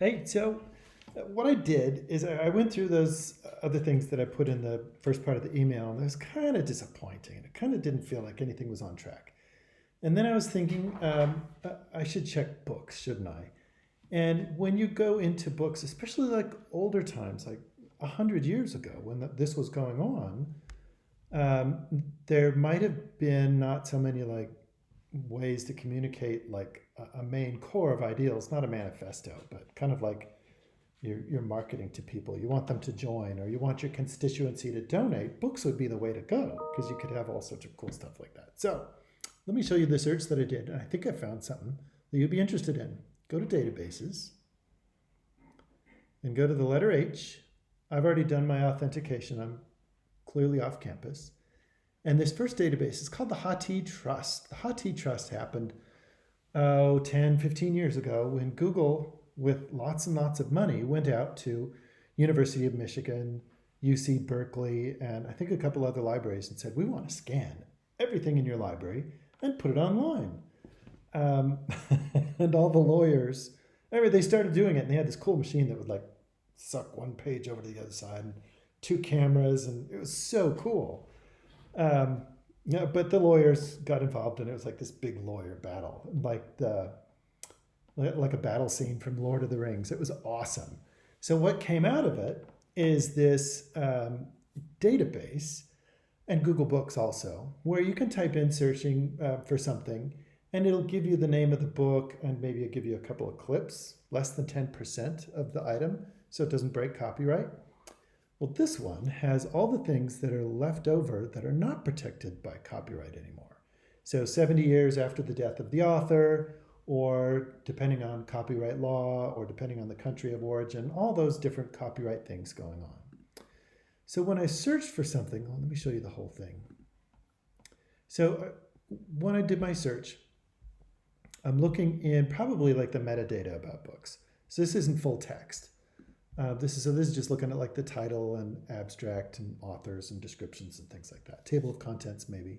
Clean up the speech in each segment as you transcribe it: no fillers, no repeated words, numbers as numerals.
Hey, so what I did is I went through those other things that I put in the first part of the email, and it was kind of disappointing. It kind of didn't feel like anything was on track. And then I was thinking, I should check books, shouldn't I? And when you go into books, especially like older times, like 100 years ago, when this was going on, there might have been not so many like ways to communicate like a main core of ideals, not a manifesto, but kind of like you're marketing to people. You want them to join or you want your constituency to donate. Books would be the way to go because you could have all sorts of cool stuff like that. So let me show you the search that I did. And I think I found something that you'd be interested in. Go to databases and go to the letter H. I've already done my authentication. I'm clearly off campus. And this first database is called the Hathi Trust. The Hathi Trust happened, 10, 15 years ago when Google, with lots and lots of money, went out to University of Michigan, UC Berkeley, and I think a couple other libraries and said, we want to scan everything in your library and put it online. Um, and all the lawyers, anyway, they started doing it, and they had this cool machine that would like suck one page over to the other side, and two cameras, and it was so cool. Um, yeah, but the lawyers got involved, and it was like this big lawyer battle, like a battle scene from Lord of the Rings. It was awesome. So what came out of it is this database and Google Books also, where you can type in searching for something, and it'll give you the name of the book, and maybe it'll give you a couple of clips, less than 10% of the item, so it doesn't break copyright. Well, this one has all the things that are left over that are not protected by copyright anymore. So 70 years after the death of the author, or depending on copyright law, or depending on the country of origin, all those different copyright things going on. So when I searched for something, let me show you the whole thing. So when I did my search, I'm looking in probably like the metadata about books. So this isn't full text. This is just looking at like the title and abstract and authors and descriptions and things like that. Table of contents maybe.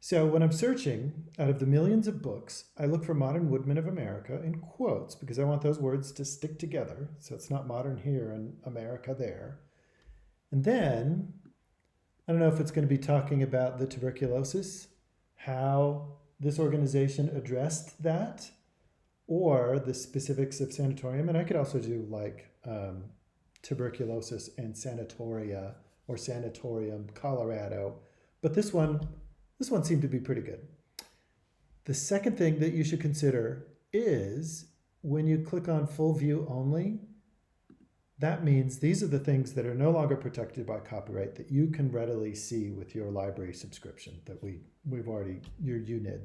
So when I'm searching, out of the millions of books, I look for Modern Woodmen of America in quotes because I want those words to stick together. So it's not modern here and America there. And then, I don't know if it's going to be talking about the tuberculosis, how this organization addressed that, or the specifics of sanatorium. And I could also do like tuberculosis and sanatoria or sanatorium, Colorado. But this one seemed to be pretty good. The second thing that you should consider is when you click on full view only, that means these are the things that are no longer protected by copyright that you can readily see with your library subscription that we've already, your UNID.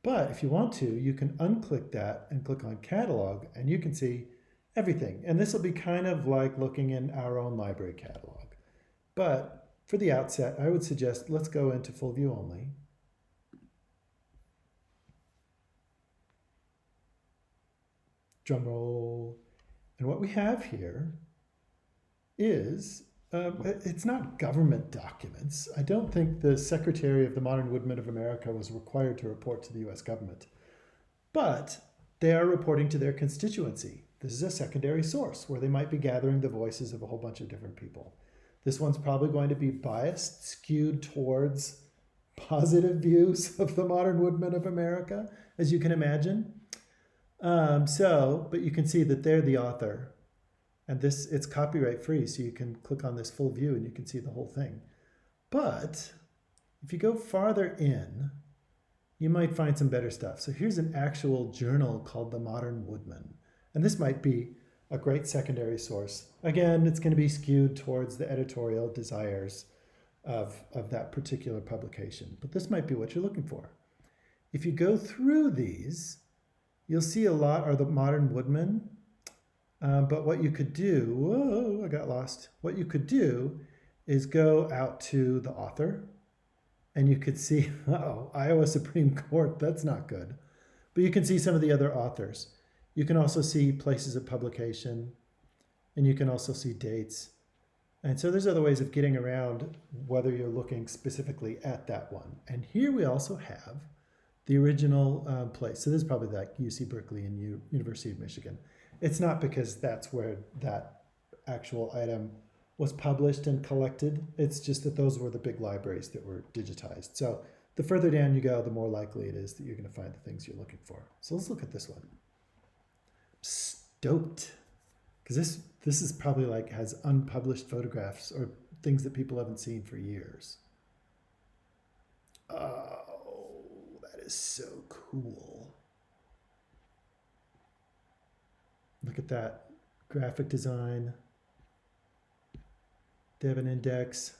But if you want to, you can unclick that and click on catalog, and you can see everything. And this will be kind of like looking in our own library catalog. But for the outset, I would suggest let's go into full view only. Drum roll. And what we have here is, it's not government documents. I don't think the Secretary of the Modern Woodmen of America was required to report to the US government. But they are reporting to their constituency. This is a secondary source where they might be gathering the voices of a whole bunch of different people. This one's probably going to be biased, skewed towards positive views of the Modern Woodmen of America, as you can imagine. But you can see that they're the author, and it's copyright free, so you can click on this full view and you can see the whole thing. But if you go farther in, you might find some better stuff. So here's an actual journal called The Modern Woodman, and this might be a great secondary source. Again, it's going to be skewed towards the editorial desires of that particular publication, but this might be what you're looking for. If you go through these, you'll see a lot are the Modern Woodmen, but what you could do, whoa, I got lost. What you could do is go out to the author, and you could see, Iowa Supreme Court, that's not good. But you can see some of the other authors. You can also see places of publication, and you can also see dates. And so there's other ways of getting around whether you're looking specifically at that one. And here we also have the original place. So this is probably like UC Berkeley and University of Michigan. It's not because that's where that actual item was published and collected. It's just that those were the big libraries that were digitized. So the further down you go, the more likely it is that you're going to find the things you're looking for. So let's look at this one. Stoked, because this is probably like has unpublished photographs or things that people haven't seen for years. Oh, that is so cool. Look at that graphic design. They have an index,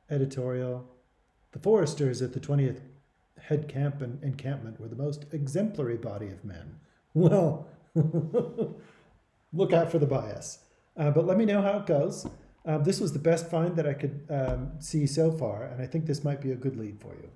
editorial. The foresters at the 20th head camp and encampment were the most exemplary body of men. Well, look out for the bias. But let me know how it goes. This was the best find that I could see so far, and I think this might be a good lead for you.